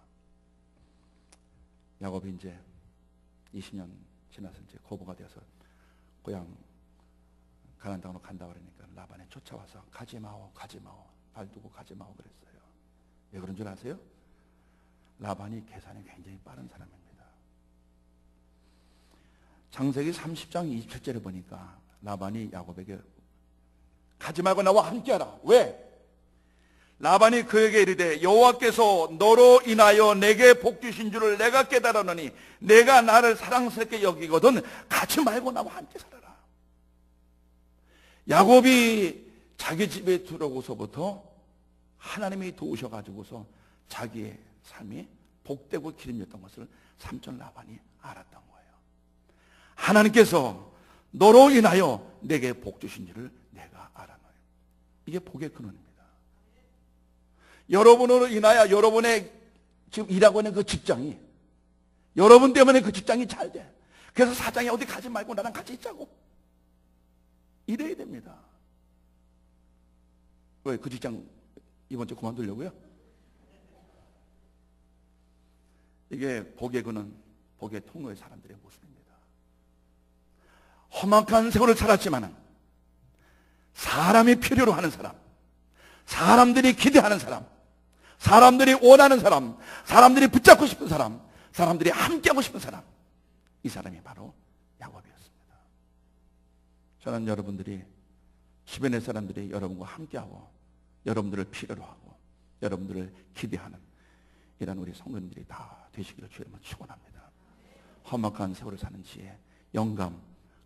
[SPEAKER 1] 야곱이 이제 20년 지나서 이제 거부가 되어서 고향 가나안 땅으로 간다 그러니까 라반이 쫓아와서 가지 마오, 가지 마오, 발 두고 가지 마오 그랬어요. 왜 그런 줄 아세요? 라반이 계산이 굉장히 빠른 사람입니다. 창세기 30장 27절에 보니까 라반이 야곱에게 가지 말고 나와 함께하라. 왜? 라반이 그에게 이르되 여호와께서 너로 인하여 내게 복 주신 줄을 내가 깨달았노니 내가 나를 사랑스럽게 여기거든 가지 말고 나와 함께 살아라. 야곱이 자기 집에 들어오고서부터 하나님이 도우셔가지고서 자기의 삶이 복되고 기름졌던 것을 삼촌 라반이 알았던 거예요. 하나님께서 너로 인하여 내게 복 주신 줄을 내가 알아요. 이게 복의 근원입니다. 여러분으로 인하여 여러분의 지금 일하고 있는 그 직장이, 여러분 때문에 그 직장이 잘 돼. 그래서 사장이 어디 가지 말고 나랑 같이 있자고 이래야 됩니다. 왜? 그 직장 이번 주 그만두려고요? 이게 복의 근원, 복의 통로의 사람들의 모습입니다. 험악한 세월을 살았지만 사람이 필요로 하는 사람, 사람들이 기대하는 사람, 사람들이 원하는 사람, 사람들이 붙잡고 싶은 사람, 사람들이 함께하고 싶은 사람, 이 사람이 바로 야곱이었습니다. 저는 여러분들이, 주변의 사람들이 여러분과 함께하고 여러분들을 필요로 하고 여러분들을 기대하는 이런 우리 성도님들이 다 되시기를 주님은 축원합니다. 험악한 세월을 사는 지혜, 영감,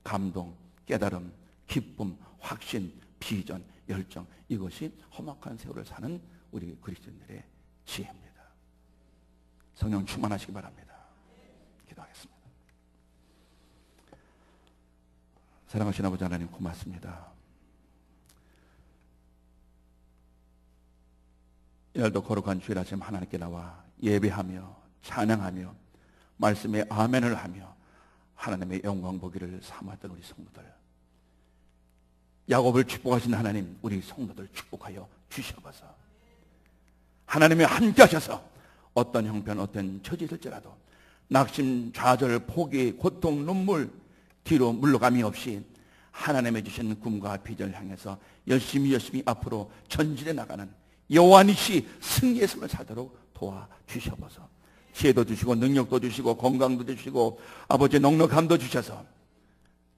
[SPEAKER 1] 감동, 깨달음, 기쁨, 확신, 비전, 열정, 이것이 험악한 세월을 사는 우리 그리스도인들의 지혜입니다. 성령 충만하시기 바랍니다. 기도하겠습니다. 사랑하신 아버지 하나님 고맙습니다. 이날도 거룩한 주일 아침 하나님께 나와 예배하며 찬양하며 말씀에 아멘을 하며 하나님의 영광 보기를 삼았던 우리 성도들, 야곱을 축복하신 하나님, 우리 성도들 축복하여 주시옵소서. 하나님이 함께 하셔서 어떤 형편, 어떤 처지일지라도 낙심, 좌절, 포기, 고통, 눈물 뒤로 물러감이 없이 하나님의 주신 꿈과 비전을 향해서 열심히 앞으로 전진해 나가는 여호와니시 승리의 삶을 살도록 도와주시옵소서. 지혜도 주시고 능력도 주시고 건강도 주시고 아버지의 넉넉함도 주셔서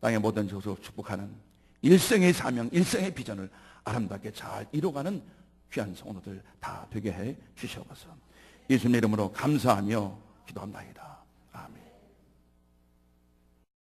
[SPEAKER 1] 땅의 모든 족속 축복하는 일생의 사명, 일생의 비전을 아름답게 잘 이뤄가는 귀한 성도들 다 되게 해 주시옵소서. 예수님 이름으로 감사하며 기도합나이다.